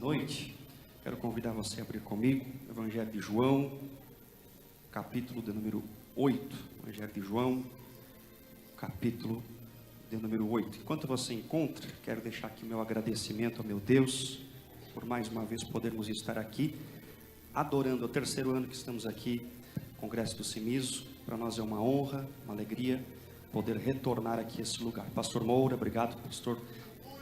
noite, quero convidar você a abrir comigo o Evangelho de João, capítulo de número 8. Evangelho de João, capítulo de número 8. Enquanto você encontra, quero deixar aqui o meu agradecimento ao meu Deus, por mais uma vez podermos estar aqui, adorando. É o terceiro ano que estamos aqui, Congresso do Cimiso. Para nós é uma honra, uma alegria poder retornar aqui a esse lugar. Pastor Moura, obrigado, pastor,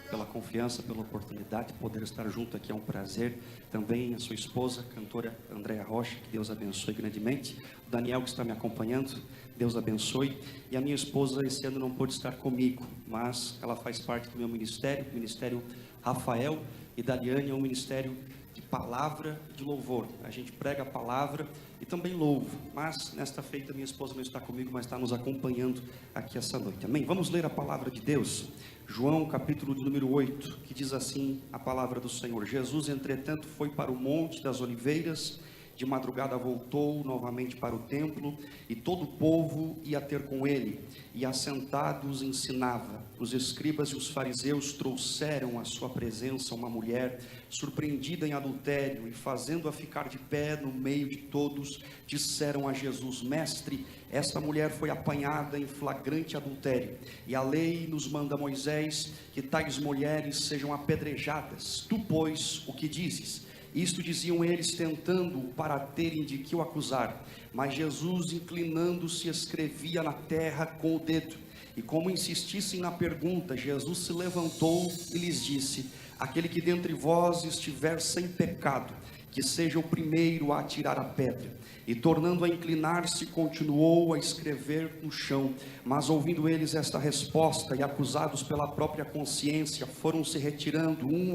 pela confiança, pela oportunidade de poder estar junto aqui, é um prazer. Também a sua esposa, cantora Andréa Rocha, que Deus abençoe grandemente. O Daniel, que está me acompanhando, Deus abençoe. E a minha esposa esse ano não pôde estar comigo, mas ela faz parte do meu ministério, o Ministério Rafael, e Daliane é um ministério de palavra e de louvor. A gente prega a palavra e também louvo, mas nesta feita minha esposa não está comigo, mas está nos acompanhando aqui essa noite, amém? Vamos ler a palavra de Deus, João capítulo de número 8, que diz assim a palavra do Senhor: Jesus, entretanto, foi para o Monte das Oliveiras, de madrugada voltou novamente para o templo, e todo o povo ia ter com ele, e assentados ensinava. Os escribas e os fariseus trouxeram à sua presença uma mulher surpreendida em adultério, e fazendo-a ficar de pé no meio de todos, disseram a Jesus: Mestre, esta mulher foi apanhada em flagrante adultério, e a lei nos manda, Moisés, que tais mulheres sejam apedrejadas. Tu, pois, o que dizes? Isto diziam eles, tentando para terem de que o acusar. Mas Jesus, inclinando-se, escrevia na terra com o dedo. E como insistissem na pergunta, Jesus se levantou e lhes disse: aquele que dentre vós estiver sem pecado, que seja o primeiro a atirar a pedra. E tornando a inclinar-se, continuou a escrever no chão. Mas ouvindo eles esta resposta, e acusados pela própria consciência, foram se retirando um,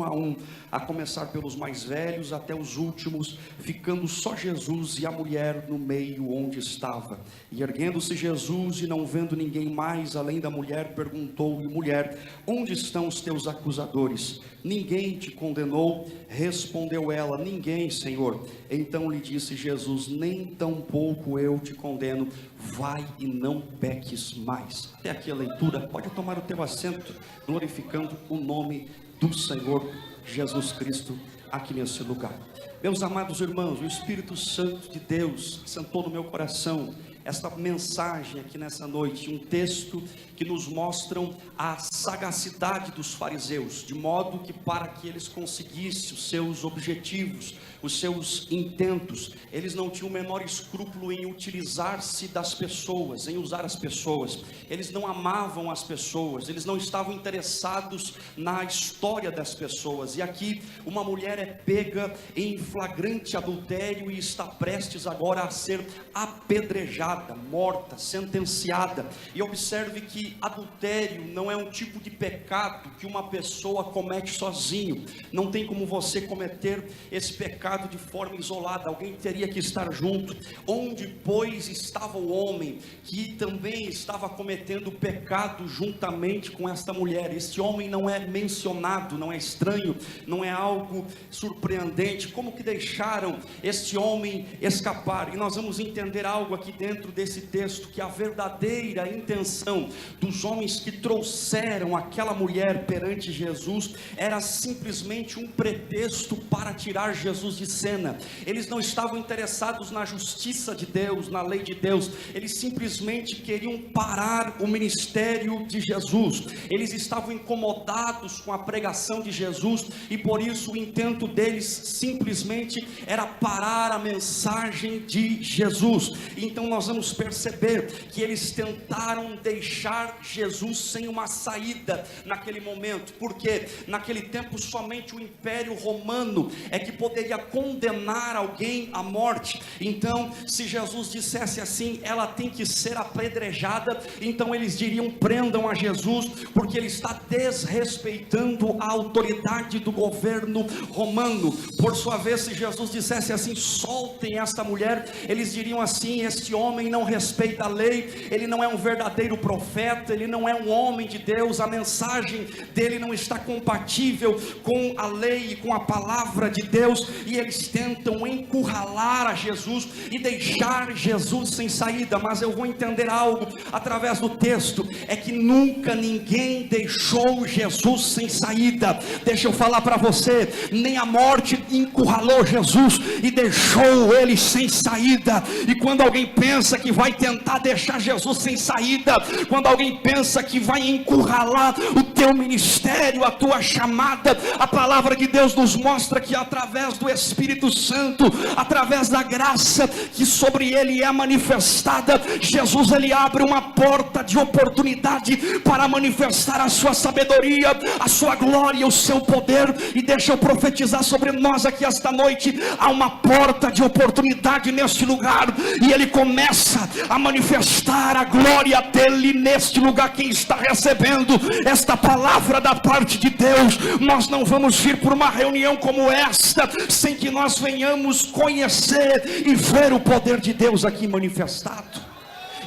a começar pelos mais velhos até os últimos, ficando só Jesus e a mulher no meio onde estava. E erguendo-se Jesus, e não vendo ninguém mais além da mulher, perguntou-lhe: mulher, onde estão os teus acusadores? Ninguém te condenou? Respondeu ela: ninguém, Senhor. Então lhe disse Jesus: nem tampouco eu te condeno, vai e não peques mais. Até aqui a leitura. Pode tomar o teu assento, glorificando o nome do Senhor Jesus Cristo aqui nesse lugar. Meus amados irmãos, o Espírito Santo de Deus sentou no meu coração esta mensagem aqui nessa noite, um texto que nos mostram a sagacidade dos fariseus, de modo que para que eles conseguissem os seus objetivos, os seus intentos, eles não tinham o menor escrúpulo em utilizar-se das pessoas, em usar as pessoas. Eles não amavam as pessoas, eles não estavam interessados na história das pessoas. E aqui uma mulher é pega em flagrante adultério e está prestes agora a ser apedrejada, morta, sentenciada. E observe que adultério não é um tipo de pecado que uma pessoa comete sozinho. Não tem como você cometer esse pecado de forma isolada, alguém teria que estar junto. Onde, pois, estava o homem que também estava cometendo pecado juntamente com esta mulher? Este homem não é mencionado, não é estranho, não é algo surpreendente. Como que deixaram este homem escapar? E nós vamos entender algo aqui dentro desse texto, que a verdadeira intenção dos homens que trouxeram aquela mulher perante Jesus era simplesmente um pretexto para tirar Jesus de cena. Eles não estavam interessados na justiça de Deus, na lei de Deus. Eles simplesmente queriam parar o ministério de Jesus. Eles estavam incomodados com a pregação de Jesus, e por isso o intento deles simplesmente era parar a mensagem de Jesus. Então nós vamos perceber que eles tentaram deixar Jesus sem uma saída naquele momento, porque naquele tempo somente o Império Romano é que poderia condenar alguém à morte. Então, se Jesus dissesse assim, ela tem que ser apedrejada, então eles diriam: prendam a Jesus, porque ele está desrespeitando a autoridade do governo romano. Por sua vez, se Jesus dissesse assim, soltem esta mulher, eles diriam assim: este homem homem não respeita a lei, ele não é um verdadeiro profeta, ele não é um homem de Deus, a mensagem dele não está compatível com a lei e com a palavra de Deus, e eles tentam encurralar a Jesus e deixar Jesus sem saída. Mas eu vou entender algo através do texto, é que nunca ninguém deixou Jesus sem saída. Deixa eu falar para você, nem a morte encurralou Jesus e deixou ele sem saída. E quando alguém pensa que vai tentar deixar Jesus sem saída, quando alguém pensa que vai encurralar o teu ministério, a tua chamada, a palavra de Deus nos mostra que através do Espírito Santo, através da graça que sobre ele é manifestada, Jesus ele abre uma porta de oportunidade para manifestar a sua sabedoria, a sua glória, o seu poder. E deixa eu profetizar sobre nós aqui esta noite, há uma porta de oportunidade neste lugar, e ele começa a manifestar a glória dele neste lugar. Quem está recebendo esta palavra da parte de Deus, nós não vamos vir por uma reunião como esta sem que nós venhamos conhecer e ver o poder de Deus aqui manifestado.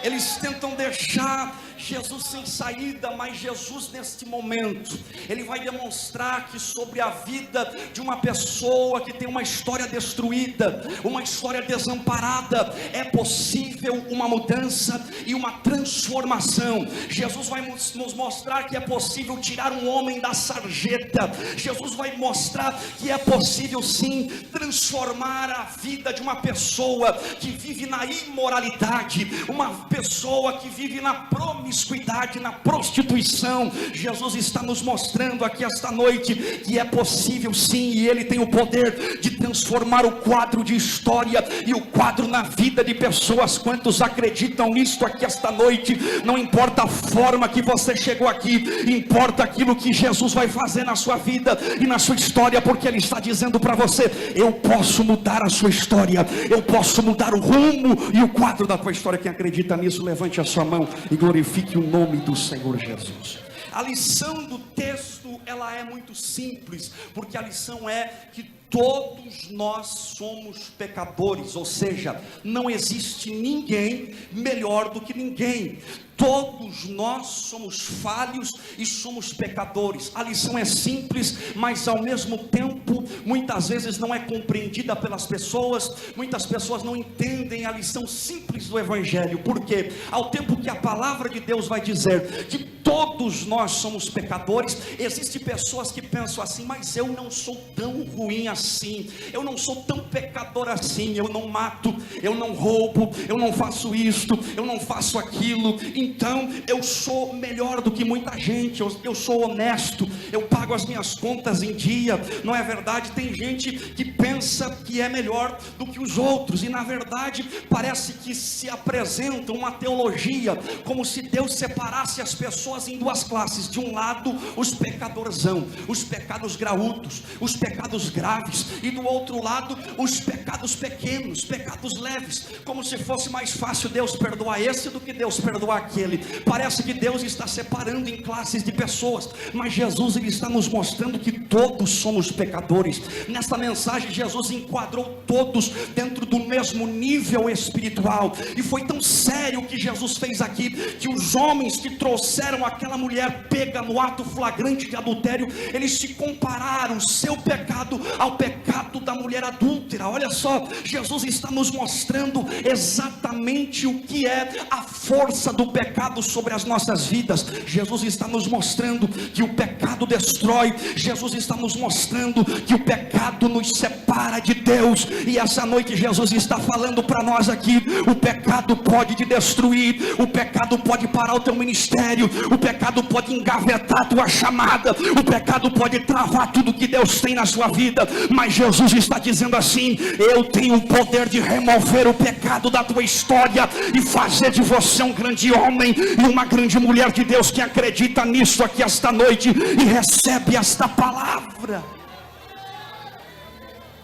Eles tentam deixar Jesus sem saída, mas Jesus neste momento, ele vai demonstrar que sobre a vida de uma pessoa que tem uma história destruída, uma história desamparada, é possível uma mudança e uma transformação. Jesus vai nos mostrar que é possível tirar um homem da sarjeta. Jesus vai mostrar que é possível sim transformar a vida de uma pessoa que vive na imoralidade, uma pessoa que vive na promiscuidade, na prostituição. Jesus está nos mostrando aqui esta noite que é possível sim, e ele tem o poder de transformar o quadro de história e o quadro na vida de pessoas. Quantos acreditam nisto aqui esta noite? Não importa a forma que você chegou aqui, importa aquilo que Jesus vai fazer na sua vida e na sua história, porque ele está dizendo para você: eu posso mudar a sua história, eu posso mudar o rumo e o quadro da tua história. Quem acredita nisso, levante a sua mão e glorifique o nome do Senhor Jesus. A lição do texto, ela é muito simples, porque a lição é que todos nós somos pecadores, ou seja, não existe ninguém melhor do que ninguém. Todos nós somos falhos e somos pecadores. A lição é simples, mas ao mesmo tempo, muitas vezes não é compreendida pelas pessoas. Muitas pessoas não entendem a lição simples do Evangelho. Por quê? Ao tempo que a palavra de Deus vai dizer que todos nós somos pecadores, existem pessoas que pensam assim: mas eu não sou tão ruim assim, eu não sou tão pecador assim, eu não mato, eu não roubo, eu não faço isto, eu não faço aquilo, então eu sou melhor do que muita gente, eu sou honesto, eu pago as minhas contas em dia. Não é verdade? Tem gente que pensa que é melhor do que os outros, e na verdade parece que se apresenta uma teologia como se Deus separasse as pessoas em duas classes: de um lado os pecadorzão, os pecados graúdos, os pecados graves, e do outro lado os pecados pequenos, pecados leves, como se fosse mais fácil Deus perdoar esse do que Deus perdoar aquele. Parece que Deus está separando em classes de pessoas, mas Jesus ele está nos mostrando que todos somos pecadores. Nesta mensagem Jesus enquadrou todos dentro do mesmo nível espiritual, e foi tão sério o que Jesus fez aqui, que os homens que trouxeram aquela mulher pega no ato flagrante de adultério, eles se compararam o seu pecado ao pecado da mulher adúltera. Olha só, Jesus está nos mostrando exatamente o que é a força do pecado sobre as nossas vidas. Jesus está nos mostrando que o pecado destrói. Jesus está nos mostrando que o pecado nos separa de Deus, e essa noite Jesus está falando para nós aqui: o pecado pode te destruir, o pecado pode parar o teu ministério, o pecado pode engavetar a tua chamada, o pecado pode travar tudo que Deus tem na sua vida, mas Jesus está dizendo assim: eu tenho o poder de remover o pecado da tua história e fazer de você um grande homem e uma grande mulher de Deus. Que acredita nisso aqui esta noite e recebe esta palavra.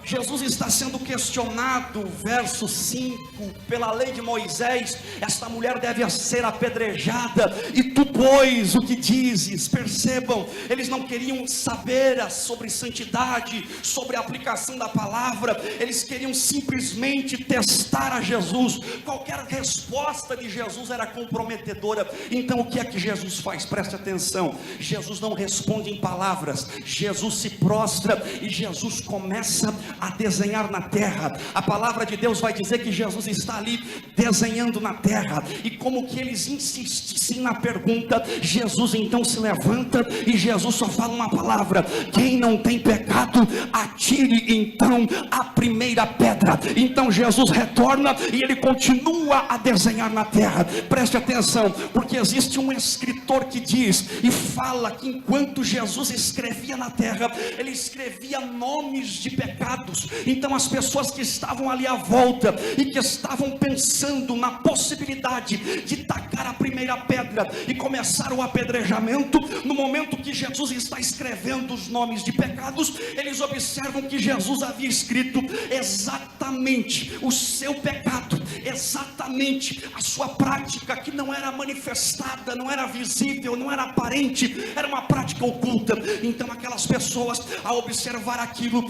Jesus está sendo questionado, verso 5, pela lei de Moisés, esta mulher deve ser apedrejada, e tu, pois, o que dizes? Percebam, eles não queriam saber sobre santidade, sobre a aplicação da palavra, eles queriam simplesmente testar a Jesus. Qualquer resposta de Jesus era comprometedora. Então o que é que Jesus faz? Preste atenção, Jesus não responde em palavras, Jesus se prostra e Jesus começa a desenhar na terra. A palavra de Deus vai dizer que Jesus está ali desenhando na terra, e como que eles insistissem na pergunta, Jesus então se levanta e Jesus só fala uma palavra: quem não tem pecado, atire então a primeira pedra. Então Jesus retorna e ele continua a desenhar na terra. Preste atenção, porque existe um escritor que diz e fala que enquanto Jesus escrevia na terra, ele escrevia nomes de pecados. Então as pessoas que estavam ali à volta e que estavam pensando na possibilidade de tacar a primeira pedra e começar o apedrejamento, no momento que Jesus está escrevendo os nomes de pecados, eles observam que Jesus havia escrito exatamente o seu pecado, exatamente a sua prática, que não era manifestada, não era visível, não era aparente, era uma prática oculta. Então aquelas pessoas, ao observar aquilo,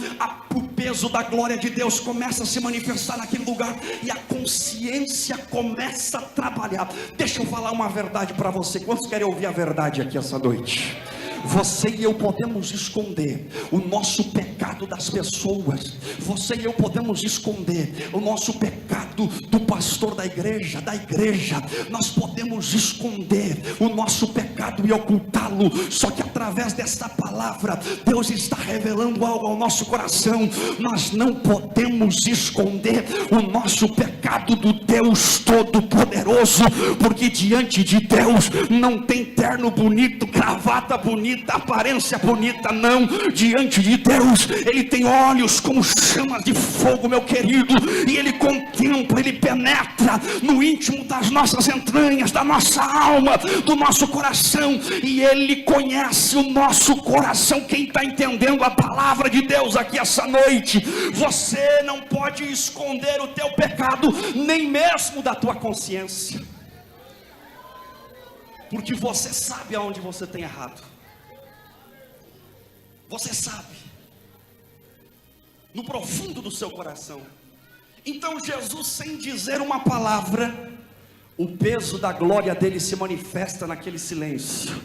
o peso da glória de Deus começa a se manifestar naquele lugar, e a consciência começa a trabalhar. Deixa eu falar uma verdade para você. Quantos querem ouvir a verdade aqui essa noite? Você e eu podemos esconder o nosso pecado das pessoas. Você e eu podemos esconder o nosso pecado do pastor da igreja, Nós podemos esconder o nosso pecado e ocultá-lo. Só que através desta palavra, Deus está revelando algo ao nosso coração. Nós não podemos esconder o nosso pecado do Deus Todo-Poderoso, porque diante de Deus não tem terno bonito, gravata bonita, aparência bonita, não. Diante de Deus Ele tem olhos como chamas de fogo, meu querido, e Ele contempla, Ele penetra no íntimo das nossas entranhas, da nossa alma, do nosso coração, e Ele conhece o nosso coração. Quem está entendendo a palavra de Deus aqui essa noite? Você não pode esconder o teu pecado, nem mesmo da tua consciência, porque você sabe aonde você tem errado. Você sabe, no profundo do seu coração. Então Jesus, sem dizer uma palavra, o peso da glória dele se manifesta naquele silêncio.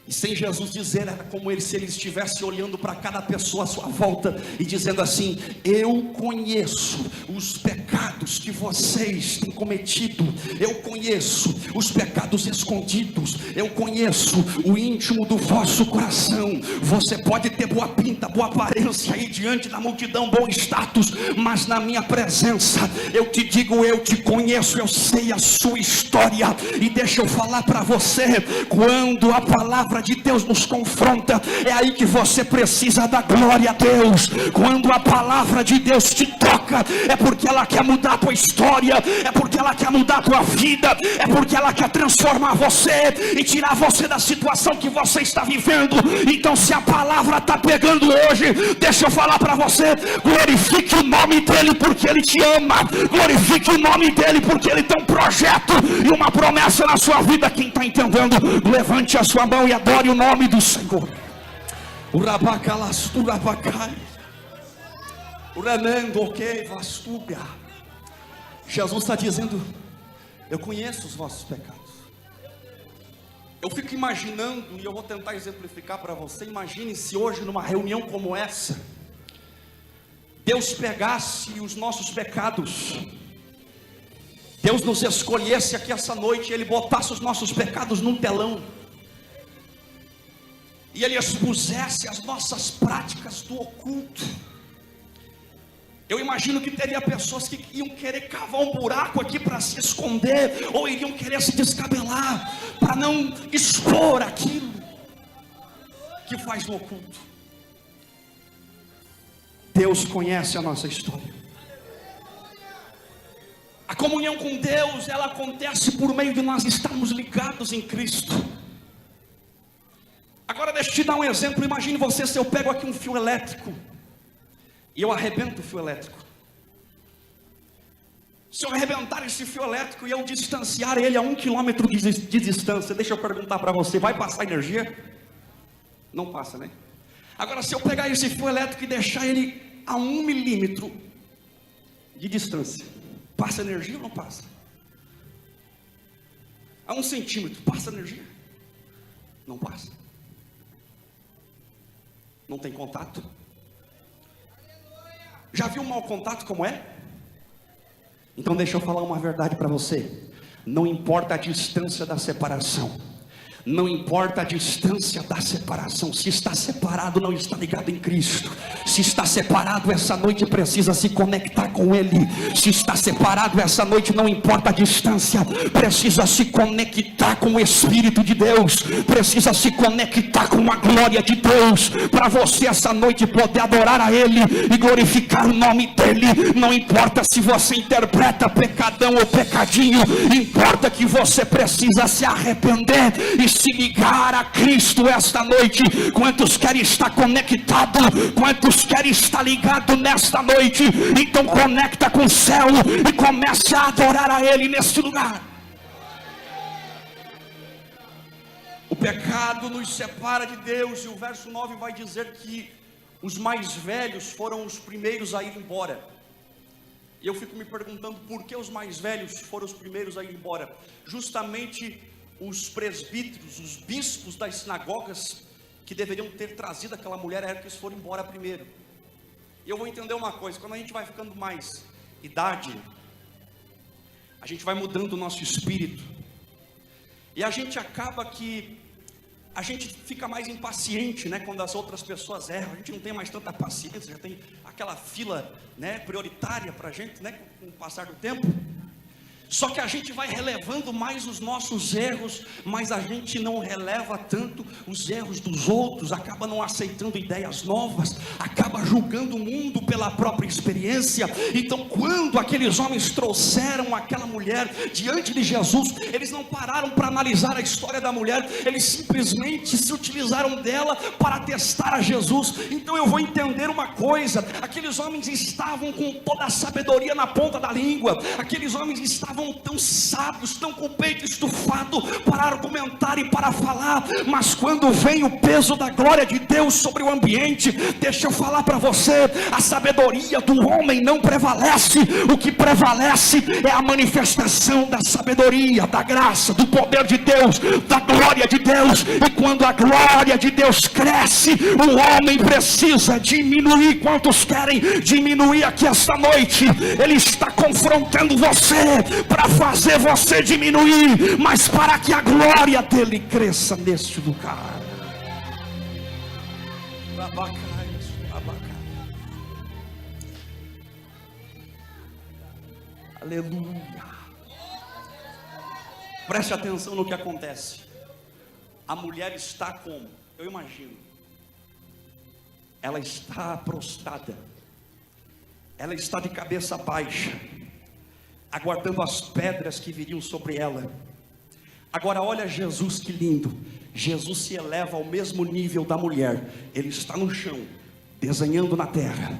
E sem Jesus dizer, era como se ele estivesse olhando para cada pessoa à sua volta e dizendo assim: eu conheço os pecados que vocês têm cometido, eu conheço os pecados escondidos, eu conheço o íntimo do vosso coração. Você pode ter boa pinta, boa aparência aí diante da multidão, bom status, mas na minha presença eu te digo, eu te conheço, eu sei a sua história. E deixa eu falar para você, quando a palavra de Deus nos confronta, é aí que você precisa da glória a Deus. Quando a palavra de Deus te toca, é porque ela quer mudar a tua história, é porque ela quer mudar a tua vida, é porque ela quer transformar você e tirar você da situação que você está vivendo. Então, se a palavra está pegando hoje, deixa eu falar para você: glorifique o nome dele, porque ele te ama. Glorifique o nome dele, porque ele tem um projeto e uma promessa na sua vida. Quem está entendendo, levante a sua mão e adore o nome do Senhor. O rabacalasturabakai, o remendo, ok, vastuga. Jesus está dizendo: eu conheço os vossos pecados. Eu fico imaginando, e eu vou tentar exemplificar para você. Imagine se hoje, numa reunião como essa, Deus pegasse os nossos pecados, Deus nos escolhesse aqui essa noite, Ele botasse os nossos pecados num telão, e Ele expusesse as nossas práticas do oculto. Eu imagino que teria pessoas que iam querer cavar um buraco aqui para se esconder, ou iriam querer se descabelar, para não expor aquilo que faz no oculto. Deus conhece a nossa história. A comunhão com Deus, ela acontece por meio de nós estarmos ligados em Cristo. Agora deixa eu te dar um exemplo. Imagine você, se eu pego aqui um fio elétrico e eu arrebento o fio elétrico. Se eu arrebentar esse fio elétrico e eu distanciar ele a 1 quilômetro de distância, deixa eu perguntar para você, vai passar energia? Não passa, né? Agora, se eu pegar esse fio elétrico e deixar ele a 1 milímetro de distância, passa energia ou não passa? A 1 centímetro, passa energia? Não passa. Não tem contato. Já viu um mau contato como é? Então deixa eu falar uma verdade para você. Não importa a distância da separação. Não importa a distância da separação. Se está separado, não está ligado em Cristo. Se está separado, essa noite precisa se conectar com Ele. Se está separado, essa noite, não importa a distância, precisa se conectar com o Espírito de Deus. Precisa se conectar com a glória de Deus, para você essa noite poder adorar a Ele e glorificar o nome dEle. Não importa se você interpreta pecadão ou pecadinho, importa que você precisa se arrepender e se ligar a Cristo esta noite. Quantos querem estar conectado? Quantos querem estar ligado nesta noite? Então conecta com o céu e comece a adorar a Ele neste lugar. O pecado nos separa de Deus, e o verso 9 vai dizer que os mais velhos foram os primeiros a ir embora. E eu fico me perguntando por que os mais velhos foram os primeiros a ir embora. Justamente os presbíteros, os bispos das sinagogas, que deveriam ter trazido aquela mulher, eram que eles foram embora primeiro. E eu vou entender uma coisa: quando a gente vai ficando mais idade, a gente vai mudando o nosso espírito, e a gente acaba que a gente fica mais impaciente, né? Quando as outras pessoas erram, a gente não tem mais tanta paciência, já tem aquela fila, né, prioritária para a gente, né, com o passar do tempo. Só que a gente vai relevando mais os nossos erros, mas a gente não releva tanto os erros dos outros, acaba não aceitando ideias novas, acaba julgando o mundo pela própria experiência. Então, quando aqueles homens trouxeram aquela mulher diante de Jesus, eles não pararam para analisar a história da mulher, eles simplesmente se utilizaram dela para testar a Jesus. Então eu vou entender uma coisa: aqueles homens estavam com toda a sabedoria na ponta da língua, aqueles homens estavam tão sábios, tão com o peito estufado para argumentar e para falar, mas quando vem o peso da glória de Deus sobre o ambiente, deixa eu falar para você, a sabedoria do homem não prevalece. O que prevalece é a manifestação da sabedoria, da graça, do poder de Deus, da glória de Deus. E quando a glória de Deus cresce, o homem precisa diminuir. Quantos querem diminuir aqui esta noite? Ele está confrontando você para fazer você diminuir, mas para que a glória dele cresça neste lugar. Aleluia. Preste atenção no que acontece. A mulher está como? Eu imagino. Ela está prostrada. Ela está de cabeça baixa, aguardando as pedras que viriam sobre ela. Agora olha Jesus, que lindo. Jesus se eleva ao mesmo nível da mulher. Ele está no chão, desenhando na terra.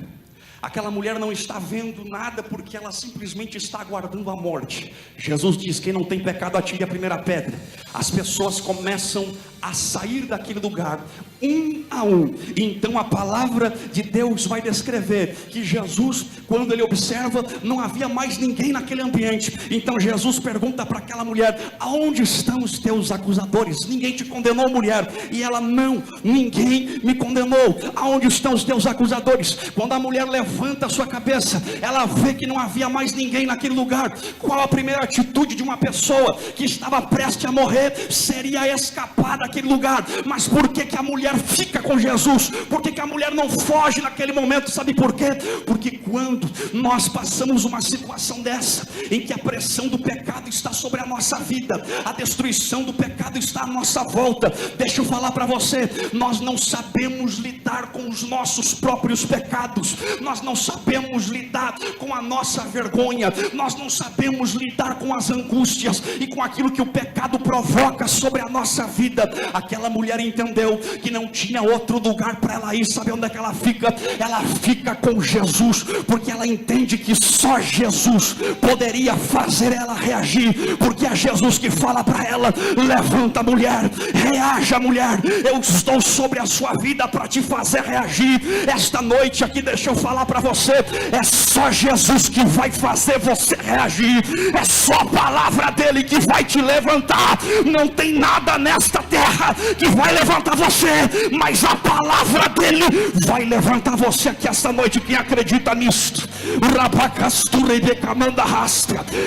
Aquela mulher não está vendo nada, porque ela simplesmente está aguardando a morte. Jesus diz: quem não tem pecado atire a primeira pedra. As pessoas começam a sair daquele lugar, um a um. E então a palavra de Deus vai descrever que Jesus, quando ele observa, não havia mais ninguém naquele ambiente. Então Jesus pergunta para aquela mulher: aonde estão os teus acusadores? Ninguém te condenou, mulher? E ela: não, ninguém me condenou. Aonde estão os teus acusadores? Quando a mulher levanta a sua cabeça, ela vê que não havia mais ninguém naquele lugar. Qual a primeira atitude de uma pessoa que estava prestes a morrer? Seria escapar daquele lugar. Mas por que a mulher fica com Jesus? Por que a mulher não foge naquele momento? Sabe por quê? Porque quando nós passamos uma situação dessa, em que a pressão do pecado está sobre a nossa vida, a destruição do pecado está à nossa volta, deixa eu falar para você, nós não sabemos lidar com os nossos próprios pecados, nós não sabemos lidar com a nossa vergonha, nós não sabemos lidar com as angústias e com aquilo que o pecado provoca sobre a nossa vida. aquela mulher entendeu que não tinha outro lugar para ela ir. Sabe onde é que ela fica? Ela fica com Jesus, porque ela entende que só Jesus poderia fazer ela reagir, porque é Jesus que fala para ela: levanta, mulher, reaja, mulher, eu estou sobre a sua vida para te fazer reagir. Esta noite aqui, deixa eu falar para você, é só Jesus que vai fazer você reagir, é só a palavra dele que vai te levantar. Não tem nada nesta terra que vai levantar você, mas a palavra dele vai levantar você aqui esta noite. Quem acredita nisto?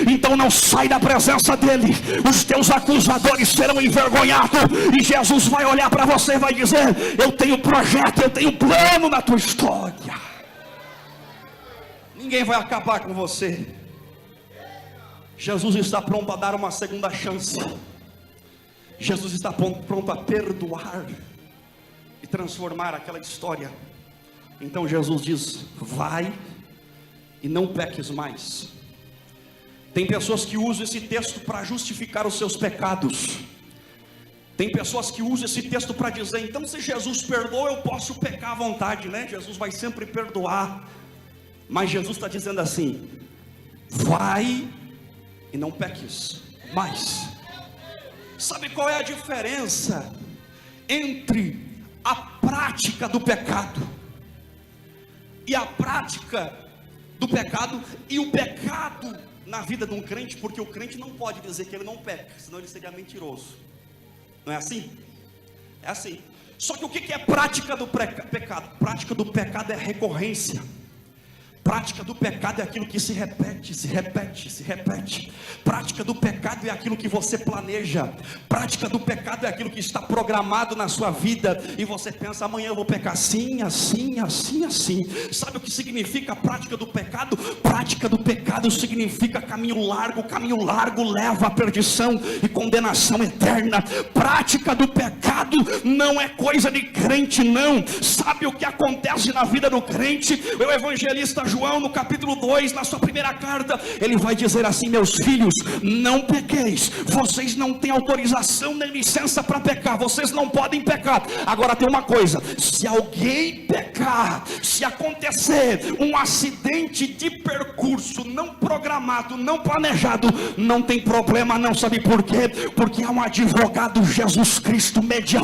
Então não sai da presença dele, os teus acusadores serão envergonhados, e Jesus vai olhar para você e vai dizer: eu tenho projeto, eu tenho plano na tua história. Ninguém vai acabar com você. Jesus está pronto a dar uma segunda chance. Jesus está pronto a perdoar e transformar aquela história. Então Jesus diz: vai e não peques mais. Tem pessoas que usam esse texto para justificar os seus pecados. Tem pessoas que usam esse texto para dizer: então se Jesus perdoa, eu posso pecar à vontade, né? Jesus vai sempre perdoar. Mas Jesus está dizendo assim: vai e não peques mais. Sabe qual é a diferença entre a prática do pecado e a prática do pecado e o pecado na vida de um crente? Porque o crente não pode dizer que ele não peca, senão ele seria mentiroso. Não é assim? É assim. Só que o que é prática do pecado? Prática do pecado é recorrência. Prática do pecado é aquilo que se repete, se repete, se repete. Prática do pecado é aquilo que você planeja. Prática do pecado é aquilo que está programado na sua vida, e você pensa: amanhã eu vou pecar assim, assim, assim, assim. Sabe o que significa a prática do pecado? Prática do pecado significa caminho largo leva à perdição e condenação eterna. Prática do pecado não é coisa de crente, não. Sabe o que acontece na vida do crente? O evangelista João, no capítulo 2, na sua primeira carta, ele vai dizer assim: meus filhos, não pequeis. Vocês não têm autorização nem licença para pecar, vocês não podem pecar. Agora tem uma coisa: se alguém pecar, se acontecer um acidente de percurso não programado, não planejado, não tem problema não. Sabe por quê? Porque há um advogado, Jesus Cristo, mediador.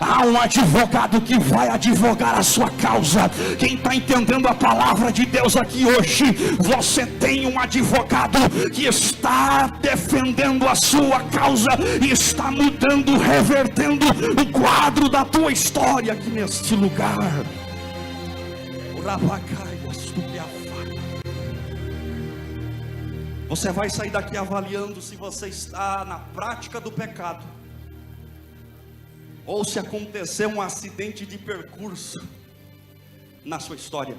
Há um advogado que vai advogar a sua causa. Quem está entendendo a palavra de Deus aqui hoje? Você tem um advogado que está defendendo a sua causa e está mudando, revertendo o quadro da tua história aqui neste lugar. Você vai sair daqui avaliando se você está na prática do pecado, ou se acontecer um acidente de percurso na sua história.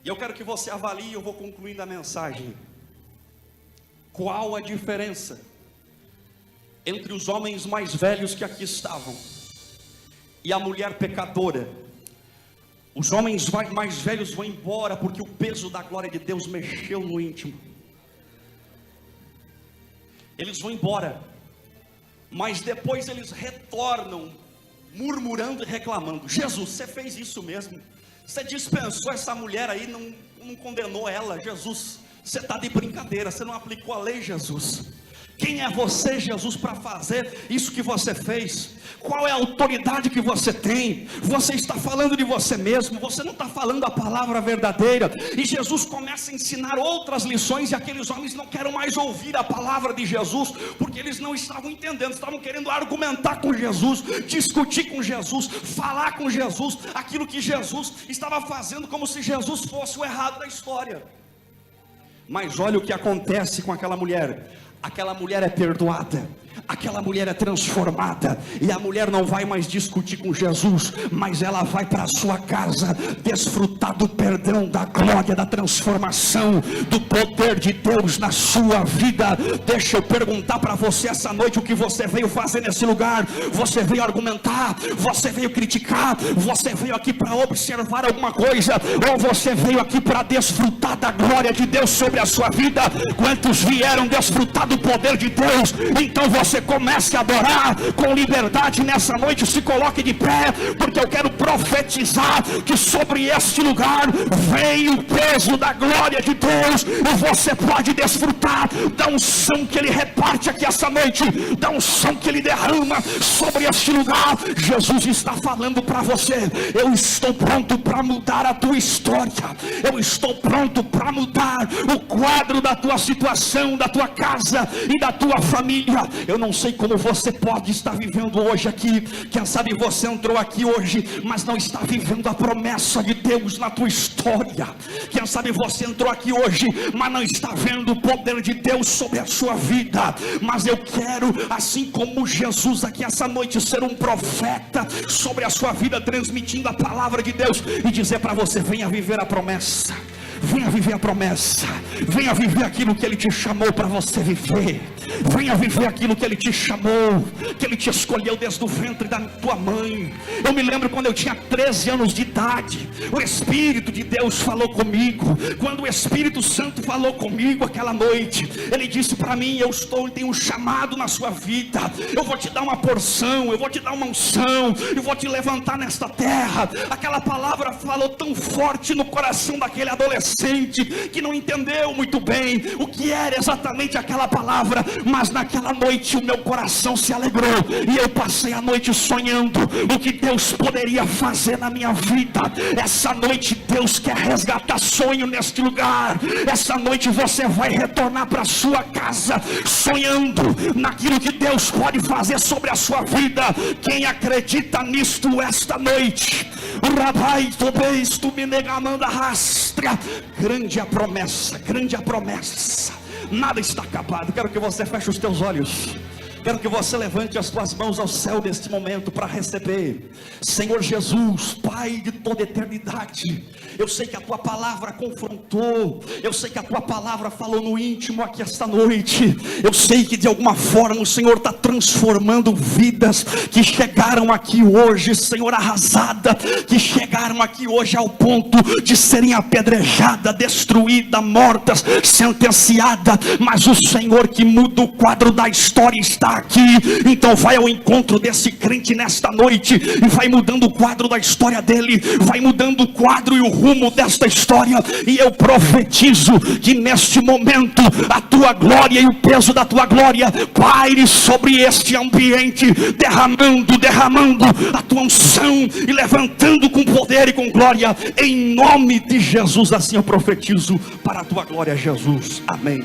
E eu quero que você avalie, eu vou concluindo a mensagem. Qual a diferença entre os homens mais velhos que aqui estavam e a mulher pecadora? Os homens mais velhos vão embora porque o peso da glória de Deus mexeu no íntimo. Eles vão embora, mas depois eles retornam murmurando e reclamando: Jesus, você fez isso mesmo? Você dispensou essa mulher aí, não condenou ela? Jesus, você está de brincadeira, você não aplicou a lei, Jesus. Quem é você, Jesus, para fazer isso que você fez? Qual é a autoridade que você tem? Você está falando de você mesmo, você não está falando a palavra verdadeira. E Jesus começa a ensinar outras lições, e aqueles homens não querem mais ouvir a palavra de Jesus, porque eles não estavam entendendo, estavam querendo argumentar com Jesus, discutir com Jesus, falar com Jesus, aquilo que Jesus estava fazendo, como se Jesus fosse o errado da história. Mas olha o que acontece com aquela mulher. Aquela mulher é perdoada, aquela mulher é transformada, e a mulher não vai mais discutir com Jesus, mas ela vai para a sua casa desfrutar do perdão, da glória, da transformação, do poder de Deus na sua vida. Deixa eu perguntar para você essa noite: o que você veio fazer nesse lugar? Você veio argumentar? Você veio criticar? Você veio aqui para observar alguma coisa? Ou você veio aqui para desfrutar da glória de Deus sobre a sua vida? Quantos vieram desfrutar do poder de Deus? Então você você comece a adorar com liberdade nessa noite. Se coloque de pé, porque eu quero profetizar que sobre este lugar vem o peso da glória de Deus, e você pode desfrutar da unção que Ele reparte aqui essa noite, da unção que Ele derrama sobre este lugar. Jesus está falando para você: eu estou pronto para mudar a tua história, eu estou pronto para mudar o quadro da tua situação, da tua casa e da tua família. Eu não sei como você pode estar vivendo hoje aqui. Quem sabe você entrou aqui hoje, mas não está vivendo a promessa de Deus na tua história. Quem sabe você entrou aqui hoje, mas não está vendo o poder de Deus sobre a sua vida. Mas eu quero, assim como Jesus aqui essa noite, ser um profeta sobre a sua vida, transmitindo a palavra de Deus e dizer para você: venha viver a promessa. Venha viver a promessa, venha viver aquilo que Ele te chamou para você viver, venha viver aquilo que Ele te chamou, que Ele te escolheu desde o ventre da tua mãe. Eu me lembro quando eu tinha 13 anos de idade, o Espírito de Deus falou comigo. Quando o Espírito Santo falou comigo aquela noite, Ele disse para mim: eu tenho um chamado na sua vida, eu vou te dar uma porção, eu vou te dar uma unção, eu vou te levantar nesta terra. Aquela palavra falou tão forte no coração daquele adolescente, que não entendeu muito bem o que era exatamente aquela palavra, mas naquela noite o meu coração se alegrou, e eu passei a noite sonhando o que Deus poderia fazer na minha vida. Essa noite Deus quer resgatar sonho neste lugar. Essa noite você vai retornar para sua casa sonhando naquilo que Deus pode fazer sobre a sua vida. Quem acredita nisto esta noite? Rabai, talvez tu me negamanda rastra. Grande a promessa, grande a promessa. Nada está acabado. Quero que você feche os teus olhos. Quero que você levante as tuas mãos ao céu neste momento para receber. Senhor Jesus, Pai de toda eternidade, eu sei que a tua palavra confrontou, eu sei que a tua palavra falou no íntimo aqui esta noite. Eu sei que de alguma forma o Senhor está transformando vidas que chegaram aqui hoje, Senhor, arrasada, que chegaram aqui hoje ao ponto de serem apedrejadas, destruídas, mortas, sentenciadas, mas o Senhor que muda o quadro da história está aqui. Então vai ao encontro desse crente nesta noite e vai mudando o quadro da história dele, vai mudando o quadro e o rumo desta história. E eu profetizo que neste momento a tua glória e o peso da tua glória paire sobre este ambiente, derramando a tua unção e levantando com poder e com glória, em nome de Jesus. Assim eu profetizo para a tua glória, Jesus. Amém.